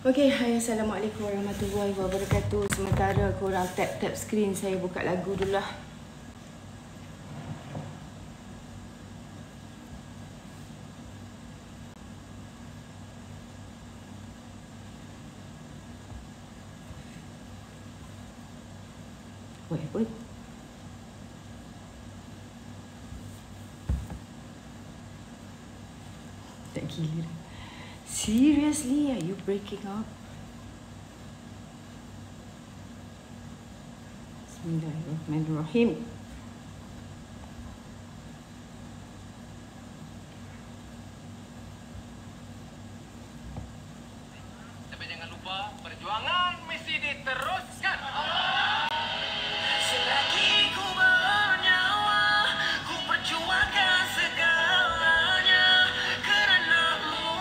Okay, hai, Assalamualaikum warahmatullahi wabarakatuh. Sementara korang tap-tap skrin, saya buka lagu dulu lah. Wait. Tak gila. Seriously, are you breaking up? Bismillahirrahmanirrahim. Tapi jangan lupa, perjuangan mesti diteruskan. Selagi ku bernyawa, ku perjuangkan segalanya kerana-Mu.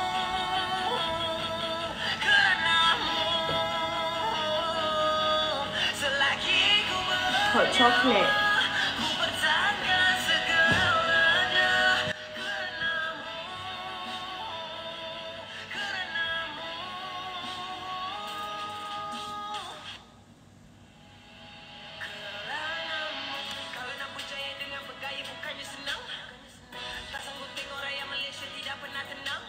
Selagi ku bernyawa, Hot chocolate. ku pertahankan segalanya kerana-Mu. Kalau nak berjaya dengan bergaya bukannya senang. Tak sanggup tengok rakyat Malaysia tidak pernah tenang.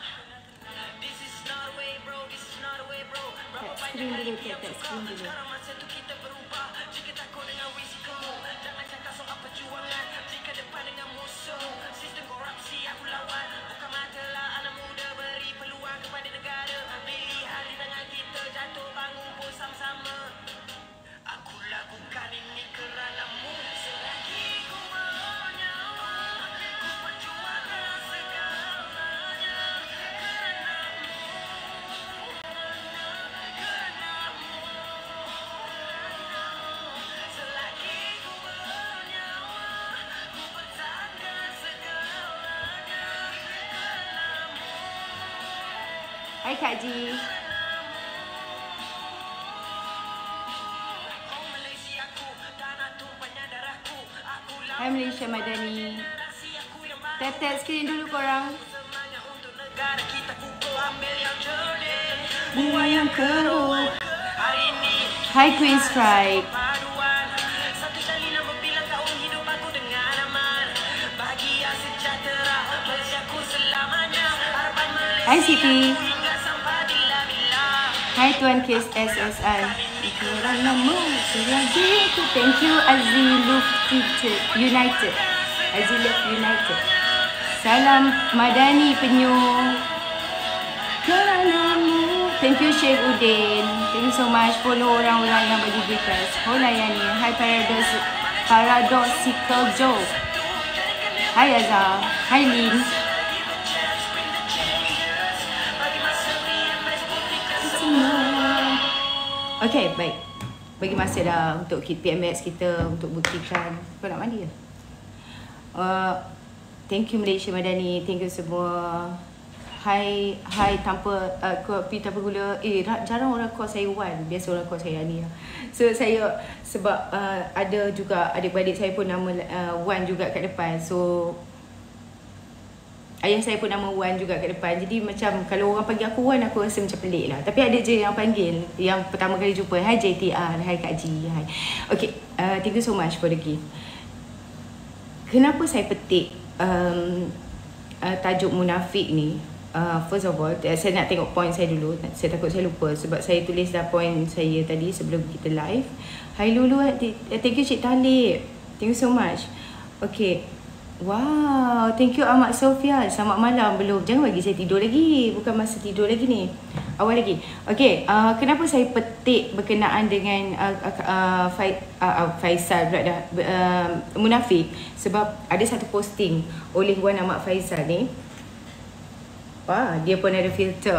This is not a way bro, this is not a way bro. Berapa banyak kali diam tukar, sekarang masa tu kita berubah. Jika takut dengan risiko, jangan cakap soal perjuangan. Jika depan dengan musuh, sistem korupsi aku lawan. Bukan matalah anak muda, beri peluang kepada negara. Pilihan di tangan kita, jatuh bangun pun sama-sama. Aku lakukan ini kerana-Mu. Selagi ku bernyawa, ku perjuangkan segalanya kerana-Mu. Selagi ku bernyawa, ku pertahankan segalanya kerana-Mu. Hai Kak Ji. Oh Malaysiaku, tanah tumpahnya darahku. Aku Hai Malaysia Madani. rahsiaku yang baru. Tap-tap skrin dulu korang. Semuanya untuk negara kita, pukul ambil yang cerdik. Buat yang keruk. Hari ini Hai Queen Strike. paduan satu salinan berbilang tahun hidup aku dengan aman. Bahagia sejahtera Malaysiaku selamanya. Harapan Malaysia Hai Siti. hingga sampai bila-bila. Hai Tuan Kes SSI. Kerana-Mu selagi ku. Thank you Aziluf United. Aziluf United. Salam Madani Penyu. Kerana-Mu. Thank you Sheikh Udin. Thank you so much. Follow orang-orang yang bagi request. Holayani. Hai Paradoxical Joe. Hai Azhar. Hai Lin. Okay, baik. Bagi masa dah untuk PMX kita untuk buktikan. Kau nak mandi ke? Thank you Malaysia Madani. Thank you semua. Hai tanpa kopi tanpa gula. Jarang orang call saya Wan. Biasa orang call saya Ani. So saya sebab ada juga adik-beradik saya pun nama Wan juga kat depan. So ayah saya pun nama Wan juga kat depan. Jadi macam kalau orang panggil aku Wan, aku rasa macam pelik lah. Tapi ada je yang panggil, yang pertama kali jumpa. Hai JTR, hai Kak Ji, hai. Okay, thank you so much for the gift. Kenapa saya petik tajuk munafik ni? First of all, saya nak tengok point saya dulu. Saya takut saya lupa sebab saya tulis dah point saya tadi sebelum kita live. Hai Lulu, thank you Cik Talib. Thank you so much. Okay. Wow, thank you Ahmad Sofia. Selamat malam. Belum, jangan bagi saya tidur lagi. Bukan masa tidur lagi ni. Awal lagi. Okay, kenapa saya petik berkenaan dengan Faisal pula dah, munafik. Sebab ada satu posting oleh Wan Ahmad Faisal ni. Wah, dia pun ada filter.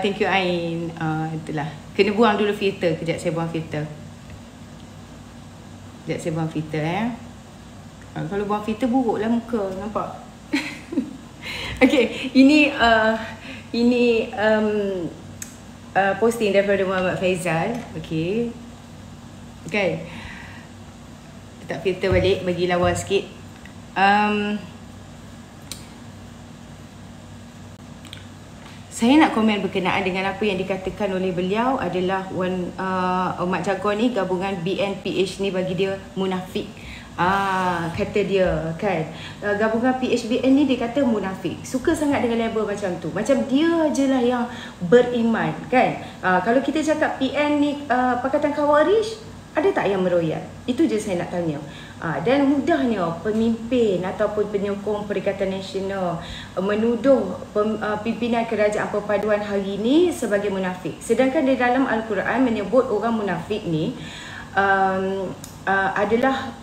Thank you Ain. Itulah. Kena buang dulu filter. Kejap saya buang filter. Sekejap saya buang filter kalau buang filter buruklah muka. Nampak? Okay, ini posting daripada Muhammad Faizal. Okay. Okay. Letak filter balik, bagi lawa sikit. saya nak komen berkenaan dengan apa yang dikatakan oleh beliau adalah Mak Jaguar ni gabungan BN-PH ni bagi dia munafik. Kata dia kan, gabungan PHBN ni dia kata munafik. Suka sangat dengan label macam tu. Macam dia je lah yang beriman kan. Kalau kita cakap PN ni Pakatan Khawarij, ada tak yang meroyak? Itu je saya nak tanya. Dan mudahnya pemimpin ataupun penyokong Perikatan Nasional menuduh pimpinan Kerajaan Perpaduan hari ini sebagai munafik. Sedangkan di dalam Al-Quran menyebut orang munafik ni adalah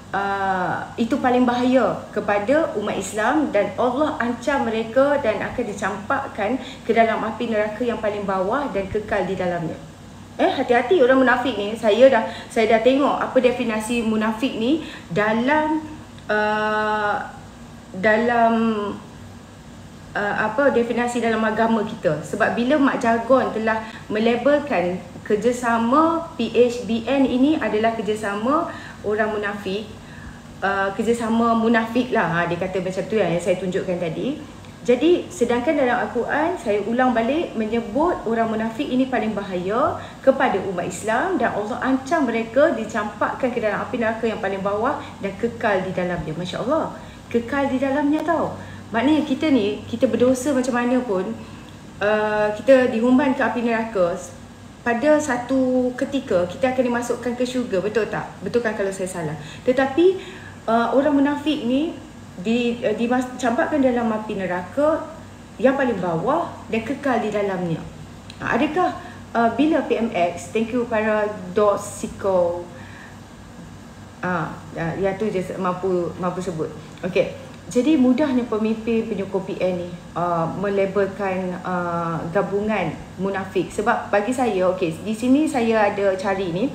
itu paling bahaya kepada umat Islam, dan Allah ancam mereka dan akan dicampakkan ke dalam api neraka yang paling bawah dan kekal di dalamnya. Hati-hati orang munafik ni. Saya dah tengok apa definisi munafik ni dalam apa definisi dalam agama kita. Sebab bila Mak Jagon telah melabelkan kerjasama PHBN ini adalah kerjasama orang munafik, kerjasama munafik lah, dia kata macam tu yang saya tunjukkan tadi. Jadi sedangkan dalam Al-Quran, saya ulang balik, menyebut orang munafik ini paling bahaya kepada umat Islam, dan Allah ancam mereka dicampakkan ke dalam api neraka yang paling bawah dan kekal di dalamnya. Masya Allah, kekal di dalamnya tau. Maknanya kita ni, kita berdosa macam mana pun, kita dihumban ke api neraka, pada satu ketika kita akan dimasukkan ke syurga, betul tak? Betul kan kalau saya salah? Tetapi orang munafik ni dicampakkan dalam api neraka yang paling bawah dan kekal di dalamnya. Adakah bila PMX, thank you para dosiko, yang tu je mampu sebut. Okey, jadi mudahnya pemimpin penyokong PN ni melabelkan gabungan munafik. Sebab bagi saya, okey, di sini saya ada cari ni,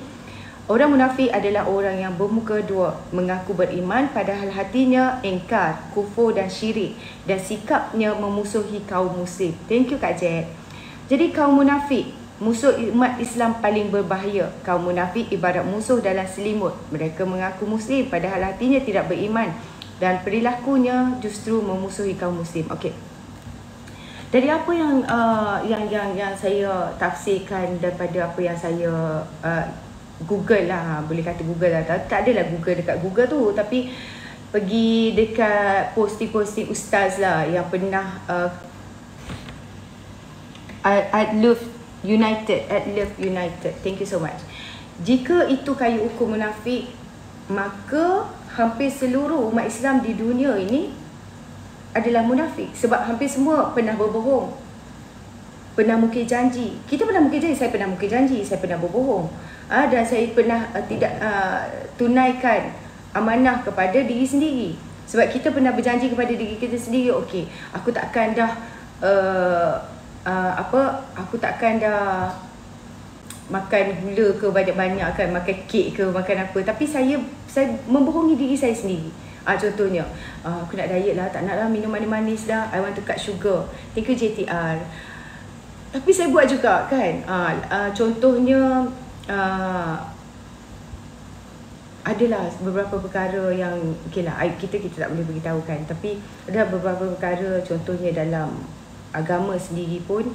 orang munafik adalah orang yang bermuka dua, mengaku beriman padahal hatinya ingkar, kufur dan syirik, dan sikapnya memusuhi kaum muslim. Thank you Kak Jet. Jadi kaum munafik, musuh umat Islam paling berbahaya. Kaum munafik ibarat musuh dalam selimut. Mereka mengaku muslim padahal hatinya tidak beriman, dan perilakunya justru memusuhi kaum muslim. Okey. Dari apa yang saya tafsirkan daripada apa yang saya Google lah, boleh kata Google lah, tak adalah Google dekat Google tu, tapi pergi dekat posting-posting ustaz lah yang pernah at Love United, thank you so much. Jika itu kayu ukur munafik, maka hampir seluruh umat Islam di dunia ini adalah munafik. Sebab hampir semua pernah berbohong, pernah mungkir janji. Kita pernah mungkir janji, saya pernah mungkir janji, saya pernah berbohong. Dan saya pernah tidak tunaikan amanah kepada diri sendiri. Sebab kita pernah berjanji kepada diri kita sendiri, okey, aku takkan dah aku takkan dah makan gula ke banyak-banyak kan, makan kek ke, makan apa. Tapi saya membohongi diri saya sendiri. Contohnya, aku nak diet lah, tak nak lah minum manis-manis dah, I want to cut sugar. Thank you JTR. Tapi saya buat juga kan. Contohnya, adalah beberapa perkara yang okay lah, kita tak boleh beritahu kan, tapi ada beberapa perkara, contohnya dalam agama sendiri pun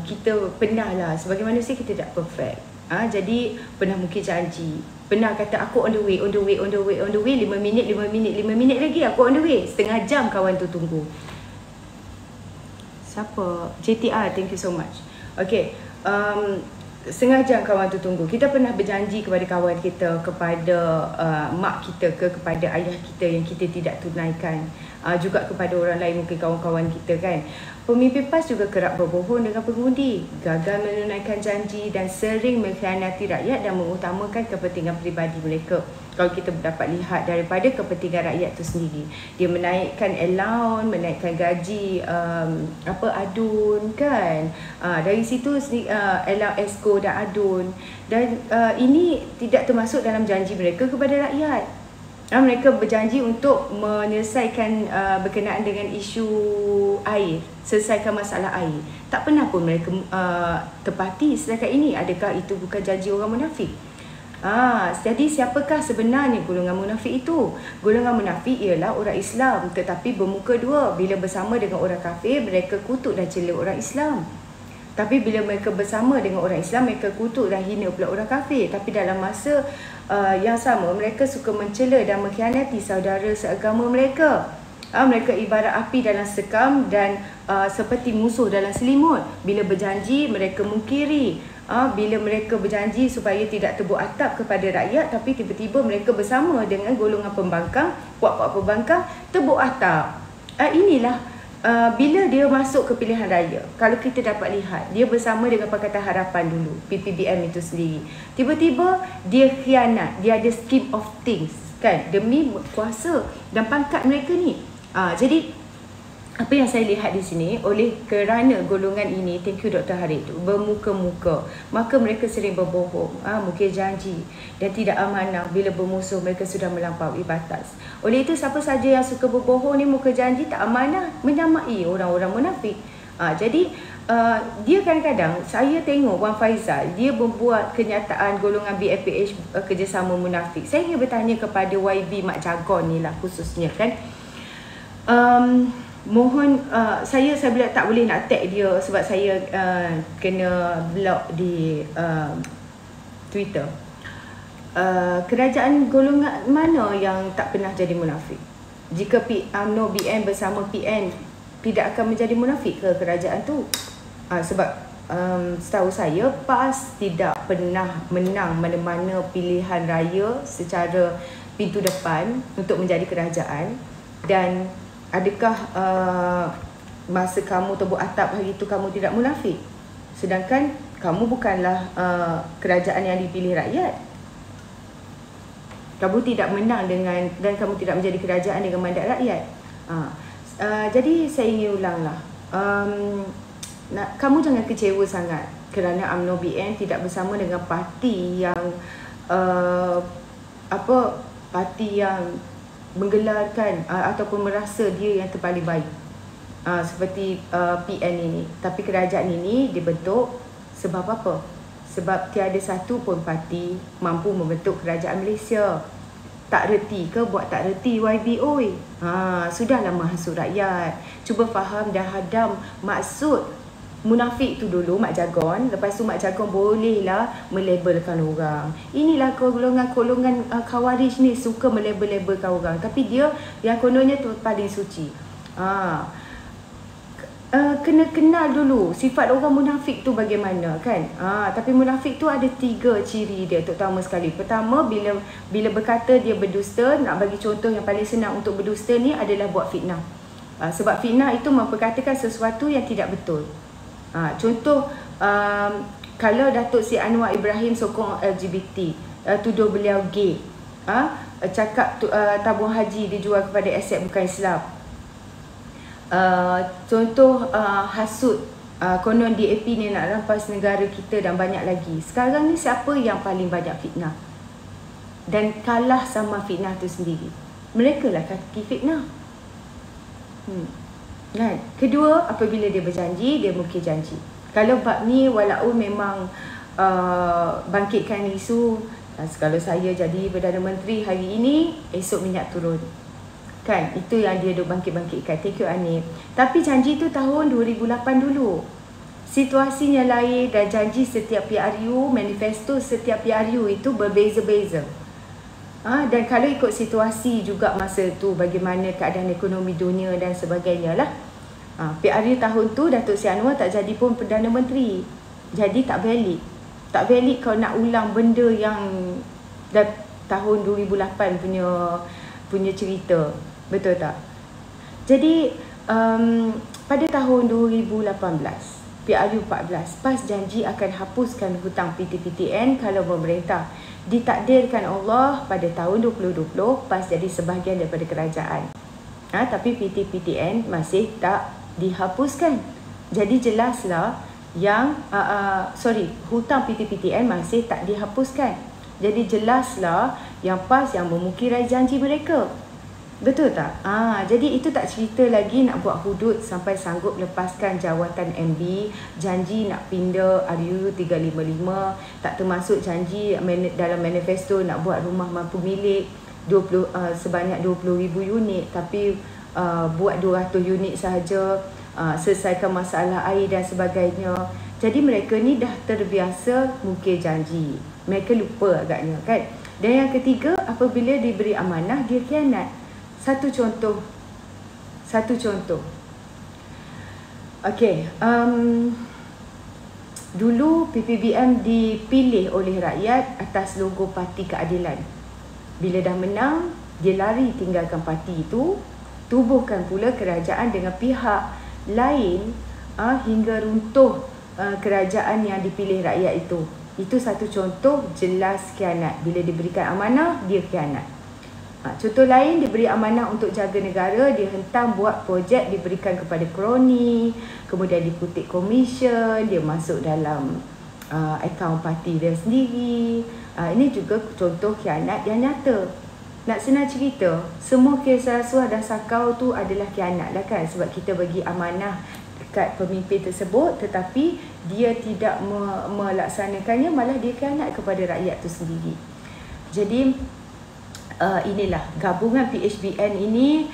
kita pernah lah, sebagai manusia kita tak perfect. Jadi pernah mungkin janji, pernah kata aku on the way 5 minit lagi aku on the way, setengah jam kawan tu tunggu. Siapa? JTR, thank you so much. Okay, setengah jam kawan tu tunggu. Kita pernah berjanji kepada kawan kita, kepada mak kita kepada ayah kita yang kita tidak tunaikan, juga kepada orang lain, mungkin kawan-kawan kita kan. Pemimpin PAS juga kerap berbohong dengan pengundi, gagal menunaikan janji dan sering mengkhianati rakyat dan mengutamakan kepentingan peribadi mereka. Kalau kita dapat lihat daripada kepentingan rakyat itu sendiri, dia menaikkan allowance, menaikkan gaji adun kan, dari situ allowance esko dan adun, dan ini tidak termasuk dalam janji mereka kepada rakyat. Mereka berjanji untuk menyelesaikan berkenaan dengan isu air, selesaikan masalah air. Tak pernah pun mereka tepati setakat ini. Adakah itu bukan janji orang munafik? Jadi siapakah sebenarnya golongan munafik itu? Golongan munafik ialah orang Islam tetapi bermuka dua. Bila bersama dengan orang kafir, mereka kutuk dan cela orang Islam. Tapi bila mereka bersama dengan orang Islam, mereka kutuk dan hina pula orang kafir. Tapi dalam masa yang sama, mereka suka mencela dan mengkhianati saudara seagama mereka. Mereka ibarat api dalam sekam dan seperti musuh dalam selimut. Bila berjanji, mereka mungkiri. Bila mereka berjanji supaya tidak tebuk atap kepada rakyat, tapi tiba-tiba mereka bersama dengan golongan pembangkang, puak-puak pembangkang, tebuk atap. Inilah bila dia masuk ke pilihan raya. Kalau kita dapat lihat, dia bersama dengan Pakatan Harapan dulu, PPBM itu sendiri. Tiba-tiba dia khianat, dia ada scheme of things kan, demi kuasa dan pangkat mereka ni. Jadi apa yang saya lihat di sini, oleh kerana golongan ini, thank you Dr. Harith, bermuka-muka, maka mereka sering berbohong, mungkin janji dan tidak amanah. Bila bermusuh, mereka sudah melampaui batas. Oleh itu, siapa saja yang suka berbohong ni, muka janji, tak amanah, menyamai orang-orang munafik. Jadi dia kadang-kadang, saya tengok Wan Faizal, dia membuat kenyataan golongan BFPH kerjasama munafik. Saya ingin bertanya kepada YB Mak Jagon ni lah khususnya kan. Mohon saya bila tak boleh nak tag dia sebab saya kena block di Twitter. Kerajaan golongan mana yang tak pernah jadi munafik? Jika UMNO BN bersama PN tidak akan menjadi munafik ke kerajaan tu? Sebab setahu saya PAS tidak pernah menang mana-mana pilihan raya secara pintu depan untuk menjadi kerajaan. Dan adakah masa kamu tebuk atap hari itu kamu tidak munafik? Sedangkan kamu bukanlah kerajaan yang dipilih rakyat. Kamu tidak menang dengan, dan kamu tidak menjadi kerajaan dengan mandat rakyat. Jadi saya ingin ulanglah, kamu jangan kecewa sangat kerana UMNO BN tidak bersama dengan parti yang parti yang menggelarkan ataupun merasa dia yang terpaling baik, seperti PN ini. Tapi kerajaan ini dibentuk sebab apa? Sebab tiada satu pun parti mampu membentuk kerajaan Malaysia. Tak reti ke buat tak reti YB oi? Sudahlah menghasut rakyat. Cuba faham dan hadam maksud munafik tu dulu, Mak Jagon. Lepas tu Mak Jagon bolehlah melabelkan orang. Inilah golongan Khawarij ni, suka melabel-labelkan orang. Tapi dia yang kononnya tu paling suci. Kena kenal dulu sifat orang munafik tu bagaimana kan. Tapi munafik tu ada 3 ciri dia terutama sekali. Pertama, bila berkata dia berdusta, nak bagi contoh yang paling senang untuk berdusta ni adalah buat fitnah. Sebab fitnah itu memperkatakan sesuatu yang tidak betul. Contoh, kalau Datuk Seri Anwar Ibrahim sokong LGBT, tuduh beliau gay, cakap tabung haji dijual kepada aset bukan Islam. Contoh, hasut, konon DAP ni nak rampas negara kita dan banyak lagi. Sekarang ni siapa yang paling banyak fitnah dan kalah sama fitnah tu sendiri? Mereka lah kaki fitnah. Kan? Kedua, apabila dia berjanji, dia mungkin janji. Kalau bab ni walaupun memang bangkitkan isu, kalau saya jadi Perdana Menteri hari ini, esok minyak turun. Kan? Itu yang dia duk bangkit-bangkitkan. Thank you Anip. Tapi janji tu tahun 2008 dulu. Situasinya lain dan janji setiap PRU, manifesto setiap PRU itu berbeza-beza. Dan kalau ikut situasi juga masa tu, bagaimana keadaan ekonomi dunia dan sebagainya lah. PRU tahun tu Datuk Seri Anwar tak jadi pun Perdana Menteri. Jadi tak valid. Tak valid kalau nak ulang benda yang tahun 2008 punya cerita. Betul tak? Jadi pada tahun 2018 PRU 14 PAS janji akan hapuskan hutang PT-PTN kalau pemerintah. Ditakdirkan Allah pada tahun 2020 PAS jadi sebahagian daripada kerajaan. Tapi PT-PTN masih tak dihapuskan. Jadi jelaslah yang hutang PT-PTN masih tak dihapuskan. Jadi jelaslah yang PAS yang memungkiri janji mereka. Betul tak? Jadi itu tak cerita lagi nak buat hudud sampai sanggup lepaskan jawatan MB, janji nak pindah RU 355, tak termasuk janji dalam manifesto nak buat rumah mampu milik sebanyak 20,000 unit, tapi buat 200 unit sahaja, selesaikan masalah air dan sebagainya. Jadi mereka ni dah terbiasa mungkir janji. Mereka lupa agaknya kan. Dan yang ketiga, apabila diberi amanah dia khianat. Satu contoh. Okey, dulu PPBM dipilih oleh rakyat atas logo Parti Keadilan. Bila dah menang, dia lari tinggalkan parti itu, tubuhkan pula kerajaan dengan pihak lain hingga runtuh kerajaan yang dipilih rakyat itu. Itu satu contoh jelas khianat. Bila diberikan amanah, dia khianat. Contoh lain, diberi amanah untuk jaga negara, dia hentam buat projek diberikan kepada kroni, kemudian dikutip komisen, dia masuk dalam akaun parti dia sendiri. Ini juga contoh khianat yang nyata. Nak senang cerita, semua kes rasuah dan sakau tu adalah khianat lah kan, sebab kita bagi amanah dekat pemimpin tersebut tetapi dia tidak melaksanakannya, malah dia khianat kepada rakyat tu sendiri. Jadi inilah gabungan PHBN ini,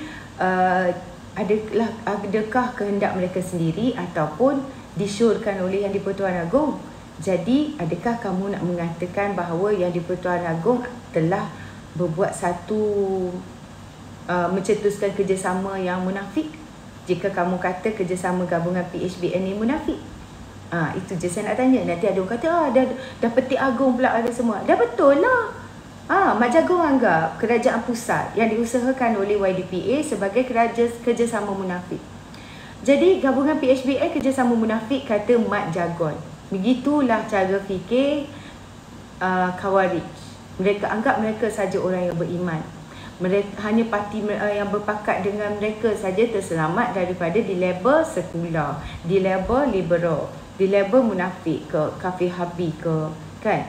adakah kehendak mereka sendiri ataupun disyorkan oleh Yang di-Pertuan Agong? Jadi adakah kamu nak mengatakan bahawa Yang di-Pertuan Agong telah berbuat satu mencetuskan kerjasama yang munafik? Jika kamu kata kerjasama gabungan PHBN ini munafik, itu je saya nak tanya. Nanti ada orang kata dah petik Agong pula ada semua. Dah betul lah. Mak Jagung anggap kerajaan pusat yang diusahakan oleh YDPA sebagai kerjasama munafik. Jadi gabungan PHBN kerjasama munafik, kata Mat Jagon. Begitulah cara fikir Khawarij. Mereka anggap mereka saja orang yang beriman. Mereka, hanya parti yang berpakat dengan mereka saja terselamat daripada dilabel sekular, dilabel liberal, dilabel munafik ke, kafir habi ke, kan?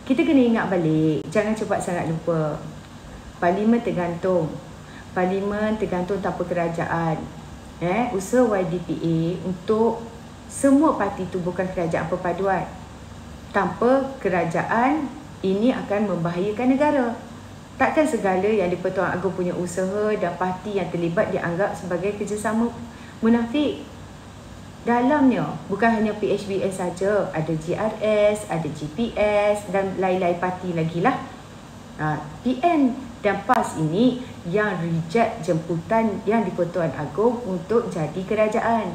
Kita kena ingat balik, jangan cepat sangat lupa. Parlimen tergantung tanpa kerajaan. Usaha YDPA untuk semua parti itu bukan kerajaan perpaduan. Tanpa kerajaan, ini akan membahayakan negara. Takkan segala Yang di-Pertuan Agong punya usaha dan parti yang terlibat dianggap sebagai kerjasama munafik. Dalamnya bukan hanya PHBN saja, ada GRS, ada GPS dan lain-lain parti lagi lah. PN dan PAS ini yang reject jemputan Yang di-Pertuan Agong untuk jadi kerajaan.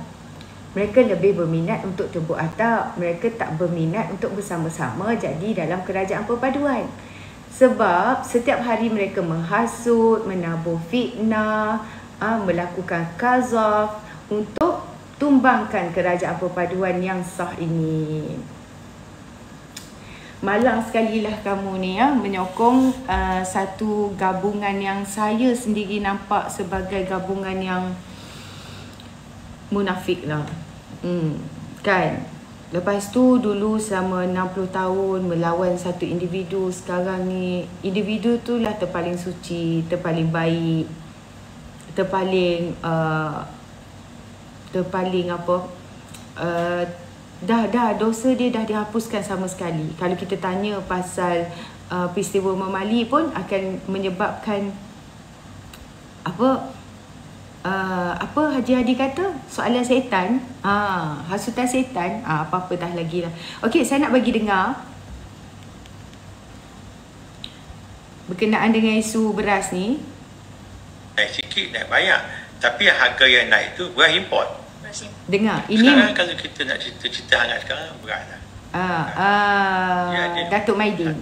Mereka lebih berminat untuk tubuh atap, mereka tak berminat untuk bersama-sama jadi dalam kerajaan perpaduan. Sebab setiap hari mereka menghasut, menabur fitnah, melakukan qazaf untuk tumbangkan kerajaan perpaduan yang sah ini. Malang sekali lah kamu ni menyokong satu gabungan yang saya sendiri nampak sebagai gabungan yang munafik lah. Kan? Lepas tu dulu selama 60 tahun melawan satu individu, sekarang ni individu tu lah terpaling suci, terpaling baik, terpaling dah dosa dia dah dihapuskan sama sekali. Kalau kita tanya pasal peristiwa Memali pun akan menyebabkan apa Haji Hadi kata soalan setan, hasutan setan, apa-apa dah lagi lah. Okey, saya nak bagi dengar berkenaan dengan isu beras ni. Naik sikit, naik banyak, tapi harga yang naik tu beras import. Dengar ini sekarang kalau kita nak cerita hangat sekarang beras lah. Datuk Maidin,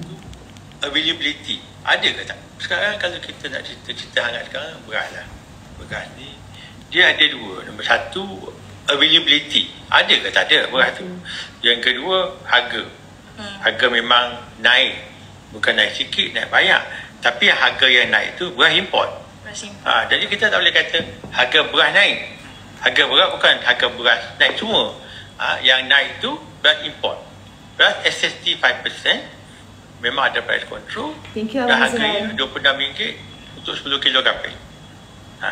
availability ada ke tak? Sekarang kalau kita nak cerita hangat sekarang beras lah. Beras ni dia ada dua. Nombor satu, availability ada ke tak ada beras tu. Yang kedua, harga. Harga memang naik, bukan naik sikit, naik banyak, tapi harga yang naik tu beras import. Jadi kita tak boleh kata harga beras naik. Harga beras bukan harga beras naik semua. Yang naik tu beras import. Beras SST 5% memang ada price control. Thank you, dan harganya RM26 untuk 10 kilo gapil.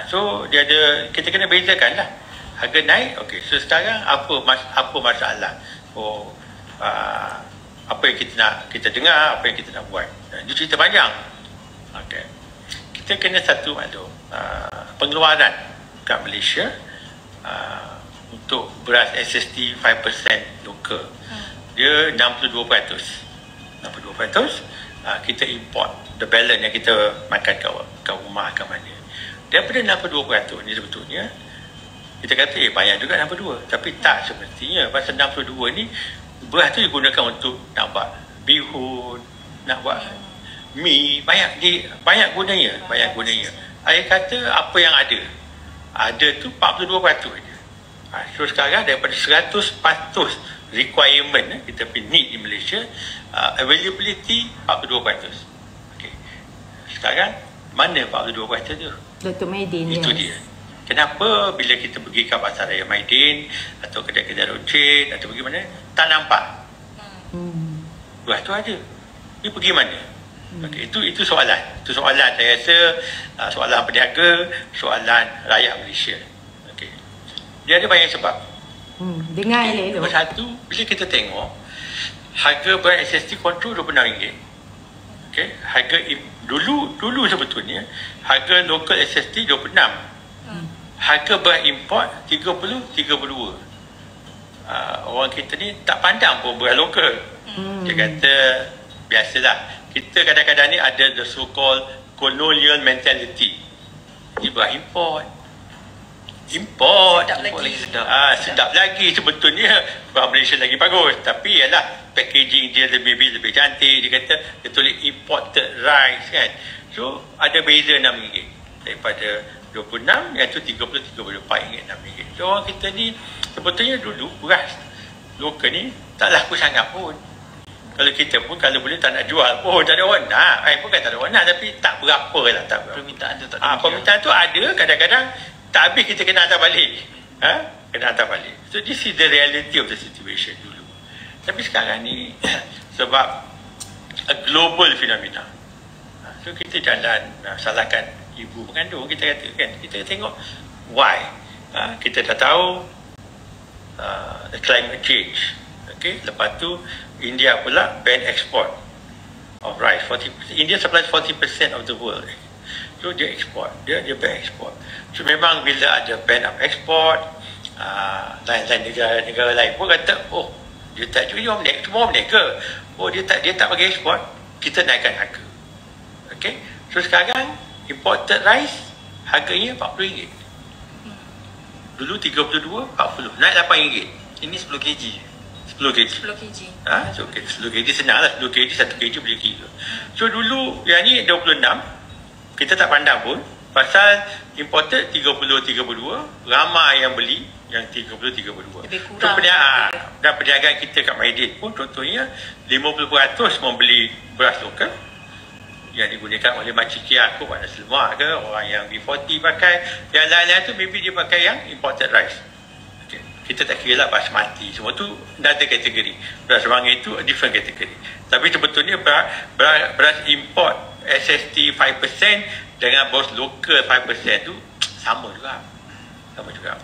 So dia ada, kita kena bezakan lah. Harga naik, okey. So sekarang apa masalah? Apa yang kita dengar, apa yang kita nak buat. Itu cerita panjang. Okey. Kita kena satu maklum, pengeluaran kat Malaysia untuk beras SST 5% lokal. Dia 62%. 62%. Kita import the balance yang kita makan kat rumah kat mana. Daripada 62% ni sebetulnya kita kata banyak juga 62, tapi tak semestinya. Pasal 62 ni beras tu digunakan untuk nak buat bihun, nak buat mi, banyak gunanya. Saya kata apa yang ada tu 42% je. So sekarang daripada 100% requirement kita need di Malaysia, availability 42%. Okay. Sekarang mana 42% tu? Dr. Maidin. Itu dia. Kenapa bila kita pergi ke pasar raya Maidin atau kedai-kedai rocin atau pergi mana, tak nampak beras tu ada. Dia pergi mana? Okay, itu soalan. Itu soalan saya rasa, soalan peniaga, soalan rakyat Malaysia. Okay. Dia ada banyak sebab. Dengar elok. Nombor satu, bila kita tengok harga beras SST kontrol RM26. Okay. Harga dulu sebetulnya harga lokal SST RM26. Harga beras import 32. Orang kita ni tak pandang pun beras lokal. Dia kata biasalah, kita kadang-kadang ni ada the so called colonial mentality. Ini beras import. Sedap lagi sebetulnya. Beras Malaysia lagi bagus, tapi ialah packaging dia lebih cantik. Dia kata dia tulis imported rice kan. So ada beza RM6 daripada 26, yang tu 30-34 ringgit, RM6. So orang kita ni sebetulnya dulu beras lokal ni tak laku sangat pun. Kalau kita pun kalau boleh tak nak jual pun, tak ada orang nak. Bukan tak ada orang nak, tapi tak berapa lah. Permintaan tu tak ada. Permintaan tu ada, kadang-kadang tak habis kita kena hantar balik. Kena hantar balik. So this is the reality of the situation dulu. Tapi sekarang ni sebab a global phenomena. So kita jangan salahkan ibu mengandung, kita kata kan, kita tengok why. Kita dah tahu the climate change. Okay, lepas tu India pula ban export of rice. 40%. India supplies 40% of the world. So dia export, dia ban export. So memang bila ada ban of export, lain-lain negara lain pun kata, oh dia tak jual semua mereka. Oh dia tak bagi ekspor, kita naikkan harga. Okay, so sekarang imported rice harganya RM40. Dulu 32, 40, naik RM8. Ini 10 kg. 10 kg. So okay, 10 kg senang lah. 10 kg, 1 kg boleh kilo. So dulu yang ni 26, kita tak pandang pun. Pasal imported 30-32, ramai yang beli yang 30-32. Lebih kurang. So dan perniagaan kita kat Maidin pun contohnya 50% membeli beras lokal yang digunakan oleh makcik aku, Pak Nasir Lemak ke, orang yang B40 pakai, yang lain-lain tu maybe dia pakai yang imported rice. Okay. Kita tak kira lah basmati, semua tu dah ada kategori. Beras Semanggi itu different kategori. Tapi sebetulnya beras import SST 5% dengan beras lokal 5% tu sama juga.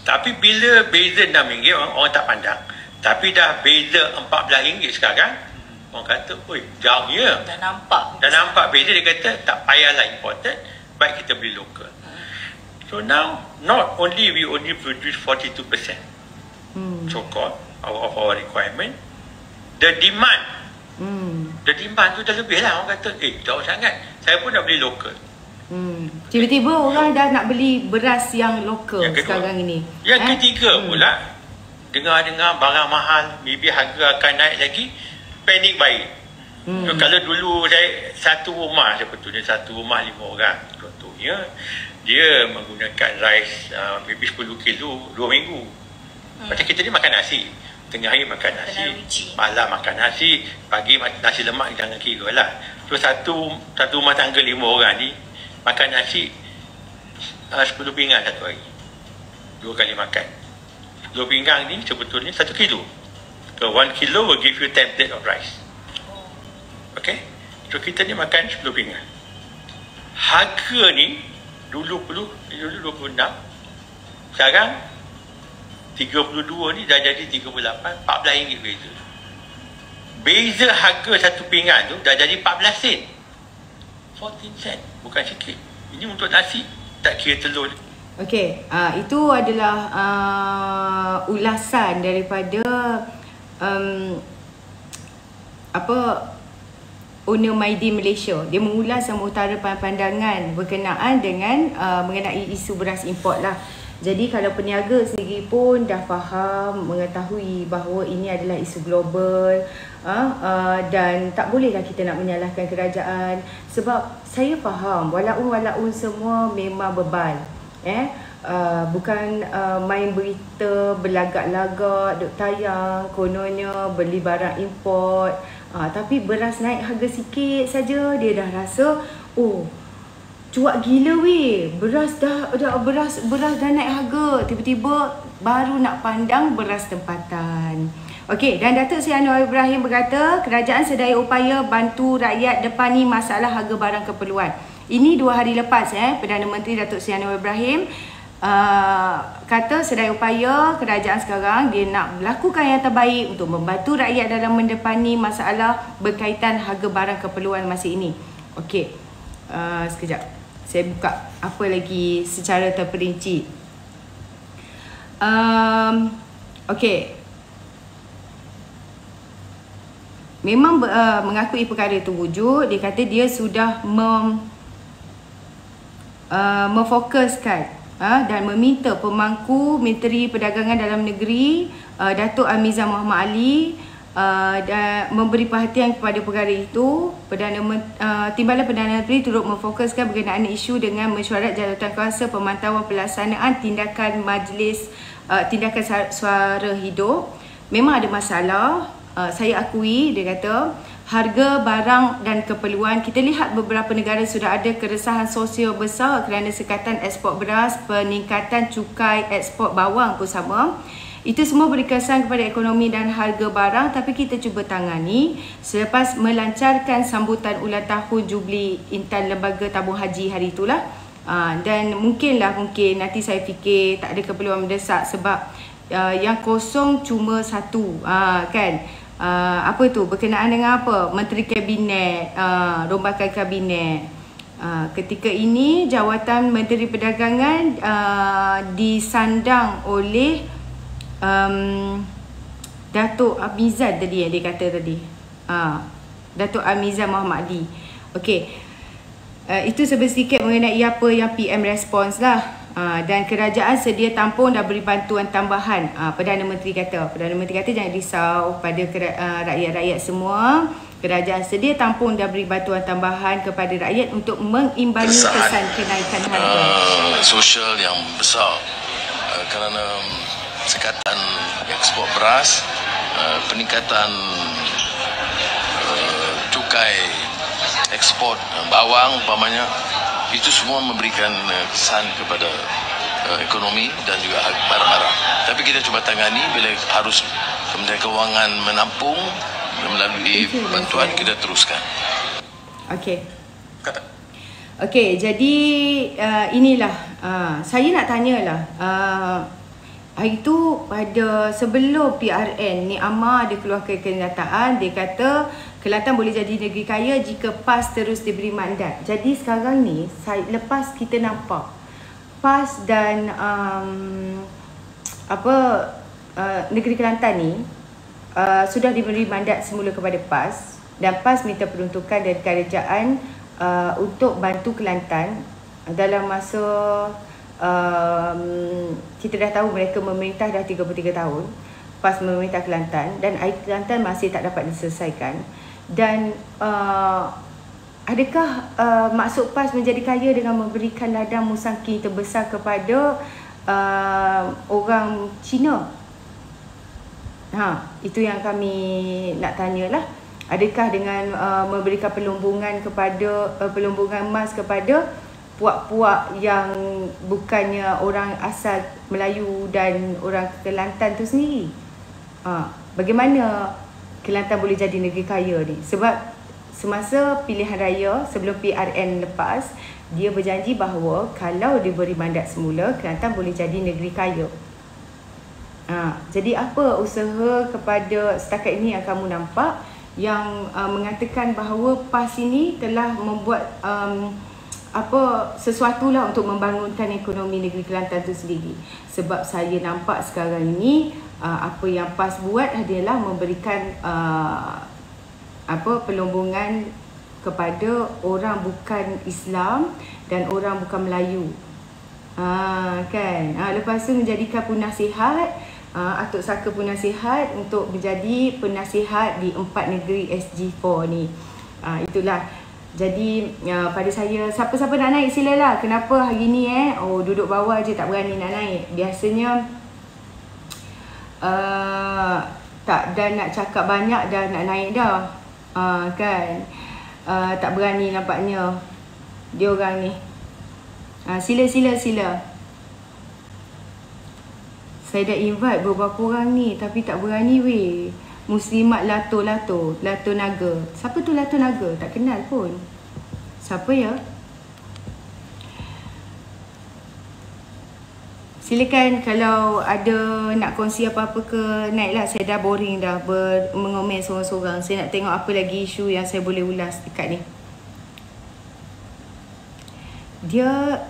Tapi bila beza RM6, orang tak pandang. Tapi dah beza RM14 sekarang, orang kata, oi, jauhnya. Dah nampak beza. Dia kata, tak payahlah imported, baik kita beli lokal. So now, not only we only produce 42% so-called of our requirement, the demand tu dah lebih lah. Orang kata, jauh sangat, saya pun nak beli lokal. Tiba-tiba orang dah nak beli beras yang lokal sekarang ini. Yang ketiga pula, dengar-dengar barang mahal, maybe harga akan naik lagi, panic buying. So, kalau dulu saya satu rumah 5 orang contohnya, dia menggunakan rice maybe 10 kilo 2 minggu. Macam kita ni makan nasi, tengah hari makan nasi, malam makan nasi, pagi nasi lemak, jangan kira lah. So satu rumah tangga 5 orang ni makan nasi 10 pinggan satu hari, 2 kali makan. 10 pinggan ni sebetulnya 1 kilo. So 1 kilo will give you 10 plate of rice. Okay, so kita ni makan 10 pinggan. harga ni dulu 26, sekarang 32 ni dah jadi 38, 14 ringgit beza. Beza harga satu pinggan tu dah jadi 14 sen. 14 sen, bukan sikit. Ini untuk nasi, tak kira telur. Okey, itu adalah ulasan daripada owner MyD Malaysia. Dia mengulas dan mengutarakan pandangan berkenaan dengan mengenai isu beras import lah. Jadi kalau peniaga sendiri pun dah faham, mengetahui bahawa ini adalah isu global, dan tak bolehlah kita nak menyalahkan kerajaan. Sebab saya faham walaupun semua memang bebal, bukan main berita berlagak-lagak duk tayang kononnya beli barang import, tapi beras naik harga sikit saja dia dah rasa cuak gila weh, beras dah naik harga. Tiba-tiba baru nak pandang beras tempatan. Okey, dan Datuk Seri Anwar Ibrahim berkata kerajaan sedaya upaya bantu rakyat depani masalah harga barang keperluan. Ini 2 hari lepas Perdana Menteri Datuk Seri Anwar Ibrahim kata sedaya upaya kerajaan sekarang dia nak melakukan yang terbaik untuk membantu rakyat dalam mendepani masalah berkaitan harga barang keperluan masa ini. Okey, sekejap. Saya buka apa lagi secara terperinci. Okey. Memang mengakui perkara itu wujud. Dia kata dia sudah memfokuskan dan meminta pemangku Menteri Perdagangan Dalam Negeri Datuk Amizah Muhammad Ali dan memberi perhatian kepada perkara itu. Timbalan Perdana Menteri turut memfokuskan berkenaan isu dengan mesyuarat jawatankuasa pemantauan pelaksanaan tindakan majlis tindakan suara hidup. Memang ada masalah, saya akui. Dia kata harga barang dan keperluan, kita lihat beberapa negara sudah ada keresahan sosial besar kerana sekatan ekspor beras, peningkatan cukai ekspor bawang pun sama. Itu semua beri kesan kepada ekonomi dan harga barang, tapi kita cuba tangani selepas melancarkan sambutan ulang tahun Jubli Intan Lembaga Tabung Haji hari itulah. Dan mungkin nanti saya fikir tak ada keperluan mendesak sebab yang kosong cuma satu, kan? Apa tu? Berkenaan dengan apa? Menteri Kabinet, rombakan Kabinet. Ketika ini jawatan Menteri Perdagangan disandang oleh Datuk Amizah tadi yang dia kata tadi. Datuk Amizah Muhammad Ali. Okey. Itu sedikit mengenai apa yang PM respons lah. Dan kerajaan sedia tampung dan beri bantuan tambahan. Perdana Menteri kata jangan risau pada rakyat-rakyat semua. Kerajaan sedia tampung dan beri bantuan tambahan kepada rakyat untuk mengimbangi kesan kenaikan harga sosial yang besar kerana sekatan ekspor beras, peningkatan cukai ekspor bawang umpamanya, itu semua memberikan kesan kepada ekonomi dan juga barang-barang. Tapi kita cuba tangani bila harus Kementerian Kewangan menampung melalui bantuan, kita teruskan. Okey. Okey, jadi inilah saya nak tanyalah. Hari tu pada sebelum PRN ni Amar ada keluarkan kenyataan. Dia kata Kelantan boleh jadi negeri kaya jika PAS terus diberi mandat. Jadi sekarang ni lepas kita nampak PAS dan negeri Kelantan ni sudah diberi mandat semula kepada PAS, dan PAS minta peruntukan dari kerajaan untuk bantu Kelantan dalam masa kita dah tahu mereka memerintah dah 33 tahun. PAS memerintah Kelantan dan air Kelantan masih tak dapat diselesaikan. Dan adakah maksud PAS menjadi kaya dengan memberikan ladang musangking terbesar kepada orang Cina? Itu yang kami nak tanyalah. Adakah dengan memberikan pelumbungan emas kepada puak-puak yang bukannya orang asal Melayu dan orang Kelantan tu sendiri? Bagaimana Kelantan boleh jadi negeri kaya ni? Sebab semasa pilihan raya sebelum PRN lepas, Dia berjanji bahawa kalau diberi mandat semula, Kelantan boleh jadi negeri kaya. Jadi apa usaha kepada setakat ini yang kamu nampak yang mengatakan bahawa PAS ini telah membuat sesuatu lah untuk membangunkan ekonomi negeri Kelantan itu sendiri. Sebab saya nampak sekarang ini apa yang PAS buat adalah memberikan pelombongan kepada orang bukan Islam dan orang bukan Melayu. Lepas tu menjadikan penasihat, Atuk Saka penasihat untuk menjadi penasihat di 4 negeri SG4 ni. Itulah. Jadi pada saya, siapa-siapa nak naik silalah. Kenapa hari ni duduk bawah je tak berani nak naik. Biasanya dah nak cakap banyak dah nak naik dah. Tak berani nampaknya dia orang ni. Sila. Saya dah invite beberapa orang ni tapi tak berani weh. Muslimat Lato Naga. Siapa tu Lato Naga? Tak kenal pun. Siapa ya? Silakan kalau ada nak kongsi apa-apa ke, naiklah. Saya dah boring dah mengomen seorang-seorang. Saya nak tengok apa lagi isu yang saya boleh ulas dekat ni. Dia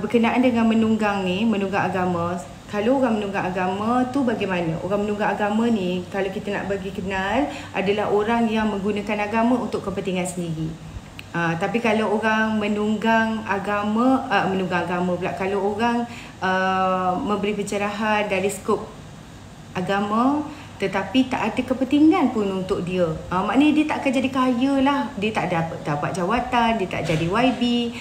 berkenaan dengan menunggang agama. Kalau orang menunggang agama tu bagaimana? Orang menunggang agama ni kalau kita nak bagi kenal adalah orang yang menggunakan agama untuk kepentingan sendiri. Tapi kalau orang menunggang agama pula, kalau orang memberi pencerahan dari skop agama tetapi tak ada kepentingan pun untuk dia, maknanya dia tak akan jadi kaya lah. Dia tak dapat jawatan, dia tak jadi YB.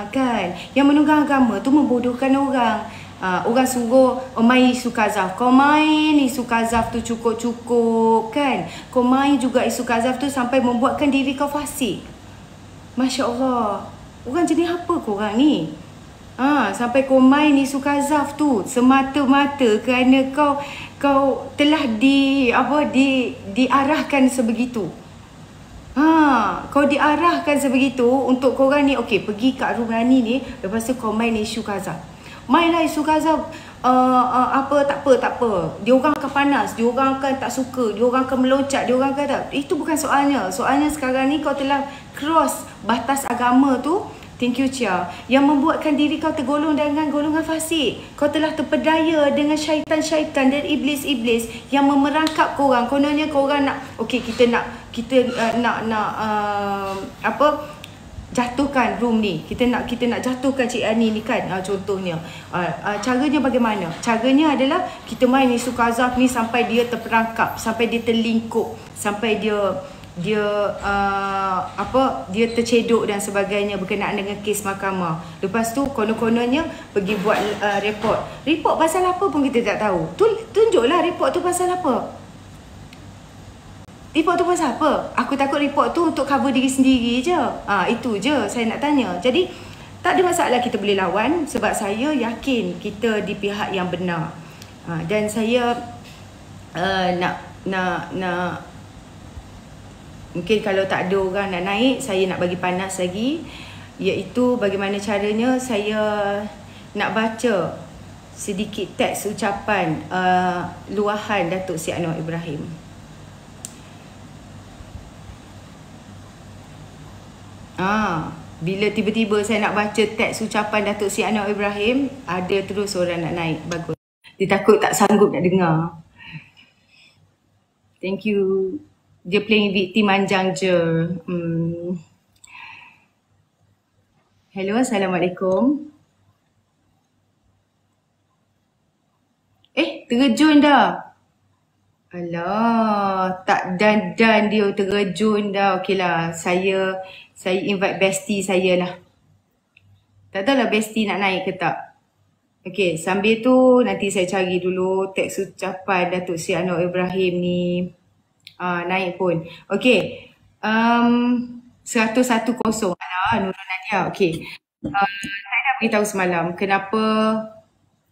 Kan? Yang menunggang agama tu membodohkan orang. Orang suruh main isu kazaf. Kau main isu kazaf tu cukup-cukup kan. Kau main juga isu kazaf tu sampai membuatkan diri kau fasik. Masya Allah. Orang jenis apa korang ni? Sampai kau main isu kazaf tu semata-mata kerana kau telah diarahkan sebegitu. Kau diarahkan sebegitu untuk korang ni okey pergi kat Rumrani ni, lepas tu kau main isu kazaf. Mainlah isu kazaf. Tak apa. Dia orang akan panas, dia orang akan tak suka, dia orang akan meloncat, dia orang akan tak. Itu bukan soalnya. Soalnya sekarang ni kau telah cross batas agama tu. Thank you Chia. Yang membuatkan diri kau tergolong dengan golongan fasik. Kau telah terpedaya dengan syaitan-syaitan dan iblis-iblis yang memerangkap korang. Kononnya korang nak kita nak jatuhkan room ni. Kita nak jatuhkan Cik Ani ni kan. Contohnya. Caranya bagaimana? Caranya adalah kita main isu kazaf ni sampai dia terperangkap, sampai dia terlingkup, sampai dia tercedok dan sebagainya berkenaan dengan kes mahkamah. Lepas tu konon-kononnya pergi buat report pasal apa pun kita tak tahu. Tunjuklah report tu pasal apa. Report tu pasal apa? Aku takut report tu untuk cover diri sendiri je. Itu je saya nak tanya. Jadi tak ada masalah kita boleh lawan sebab saya yakin kita di pihak yang benar. Dan saya nak mungkin kalau tak ada orang nak naik, saya nak bagi panas lagi, iaitu bagaimana caranya saya nak baca sedikit teks ucapan luahan Datuk Seri Anwar Ibrahim. Bila tiba-tiba saya nak baca teks ucapan Datuk Seri Anwar Ibrahim, ada terus orang nak naik. Bagus. Dia takut tak sanggup nak dengar. Thank you. Dia playing victim manjang je. Hello, Assalamualaikum. Terjun dah. Alah, tak dan dia terjun dah. Okeylah, saya invite bestie saya lah. Tak tahulah bestie nak naik ke tak. Okey, sambil tu nanti saya cari dulu teks ucapan Datuk Seri Anwar Ibrahim ni. Naik pun. Okey. 110. Alah, Nurul Nadia. Okey. Saya dah beritahu semalam kenapa.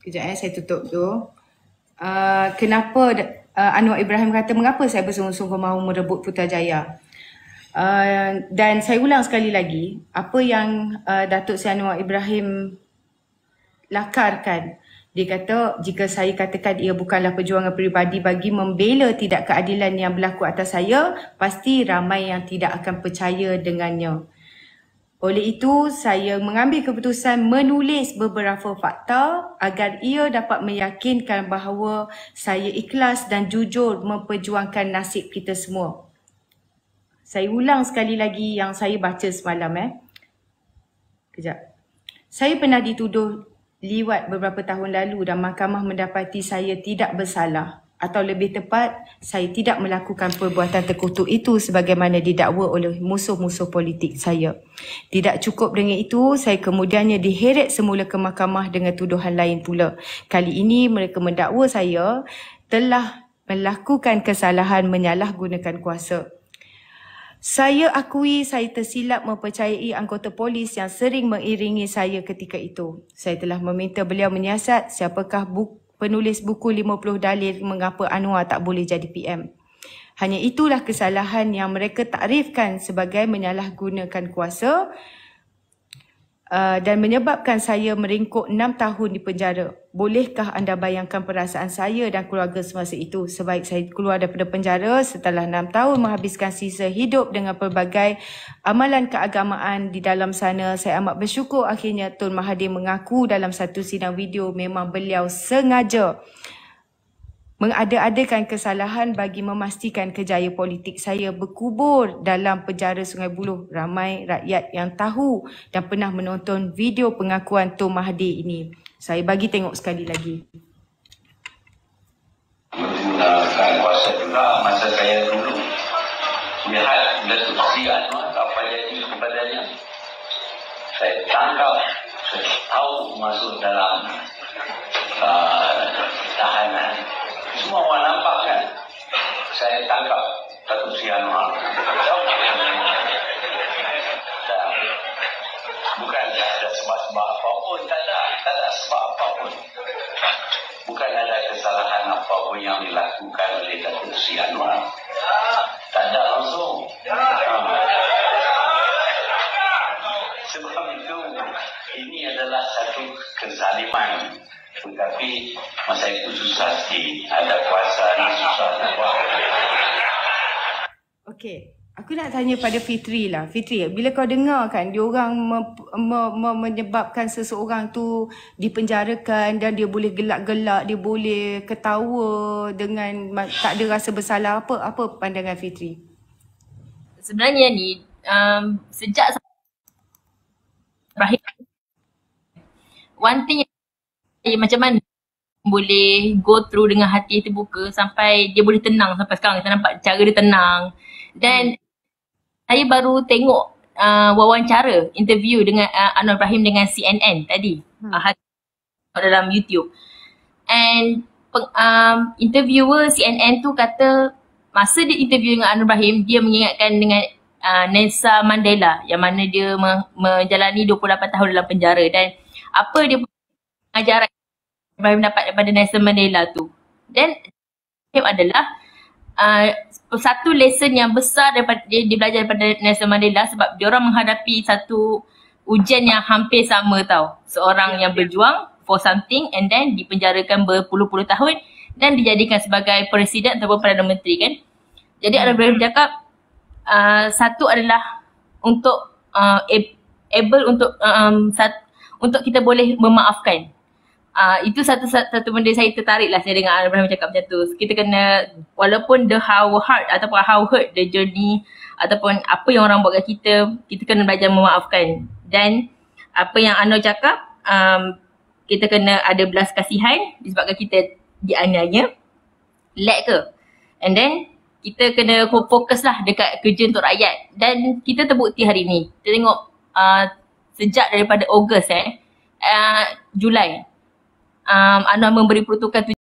Kejap saya tutup tu. Kenapa Anwar Ibrahim kata mengapa saya bersungguh-sungguh mahu merebut Putrajaya. Dan saya ulang sekali lagi, apa yang Datuk Seri Anwar Ibrahim lakarkan. Dia kata, jika saya katakan ia bukanlah perjuangan peribadi bagi membela tidak keadilan yang berlaku atas saya, pasti ramai yang tidak akan percaya dengannya. Oleh itu, saya mengambil keputusan menulis beberapa fakta agar ia dapat meyakinkan bahawa saya ikhlas dan jujur memperjuangkan nasib kita semua. Saya ulang sekali lagi yang saya baca semalam. Kejap. Saya pernah dituduh liwat beberapa tahun lalu dan mahkamah mendapati saya tidak bersalah. Atau lebih tepat, saya tidak melakukan perbuatan terkutuk itu sebagaimana didakwa oleh musuh-musuh politik saya. Tidak cukup dengan itu, saya kemudiannya diheret semula ke mahkamah dengan tuduhan lain pula. Kali ini mereka mendakwa saya telah melakukan kesalahan menyalahgunakan kuasa. Saya akui saya tersilap mempercayai anggota polis yang sering mengiringi saya ketika itu. Saya telah meminta beliau menyiasat siapakah penulis buku 50 dalil mengapa Anwar tak boleh jadi PM. Hanya itulah kesalahan yang mereka takrifkan sebagai menyalahgunakan kuasa dan menyebabkan saya meringkuk 6 tahun di penjara. Bolehkah anda bayangkan perasaan saya dan keluarga semasa itu? Sebaik saya keluar daripada penjara setelah 6 tahun menghabiskan sisa hidup dengan pelbagai amalan keagamaan di dalam sana, saya amat bersyukur akhirnya Tun Mahathir mengaku dalam satu sidang video memang beliau sengaja mengada-adakan kesalahan bagi memastikan kejayaan politik saya berkubur dalam penjara Sungai Buloh. Ramai rakyat yang tahu dan pernah menonton video pengakuan Tun Mahathir ini. Saya bagi tengok sekali lagi. Menggunakan kuasa juga masa saya dulu lihat Datuk Seri Anwar apa jadi kepadanya. Saya tangkap, saya tahu masuk dalam tahanan. Semua orang nampak kan? Saya tangkap Datuk Seri Anwar. Bukan ada sebab-sebab apapun, tak ada sebab apapun. Bukan ada kesalahan apapun yang dilakukan oleh Datuk Seri Anwar. Tak ada langsung. Sebab itu, ini adalah satu kezaliman. Tetapi masa itu susah sikit. Ada kuasa yang susah nak buat. Okey, aku nak tanya pada Fitri lah. Fitri, bila kau dengar kan diorang menyebabkan seseorang tu dipenjarakan dan dia boleh gelak-gelak, dia boleh ketawa dengan tak ada rasa bersalah, apa pandangan Fitri? Sebenarnya ni sejak Ibrahim, one thing macam mana boleh go through dengan hati terbuka sampai dia boleh tenang sampai sekarang. Kita nampak cara dia tenang. Dan saya baru tengok wawancara interview dengan Anwar Ibrahim dengan CNN tadi dalam YouTube. And interviewer CNN tu kata masa dia interview dengan Anwar Ibrahim, dia mengingatkan dengan Nelson Mandela yang mana dia menjalani 28 tahun dalam penjara. Dan apa dia ajaran Ibrahim dapat daripada Nelson Mandela tu. Dan adalah satu lesson yang besar daripada dia belajar daripada Nelson Mandela sebab dia orang menghadapi satu ujian yang hampir sama tau. Seorang yang berjuang for something and then dipenjarakan berpuluh-puluh tahun dan dijadikan sebagai presiden ataupun Perdana Menteri kan. Jadi Ibrahim cakap satu adalah untuk able untuk kita boleh memaafkan. Itu satu benda saya tertarik lah saya dengar Ibrahim cakap macam tu. Kita kena, walaupun how hard ataupun how hurt the journey ataupun apa yang orang buat kat kita kena belajar memaafkan. Dan apa yang Anwar cakap, kita kena ada belas kasihan disebabkan kita dianiaya, let ke. And then kita kena fokus lah dekat kerja untuk rakyat. Dan kita terbukti hari ni. Kita tengok sejak daripada Ogos Julai, Anwar memberi peruntukan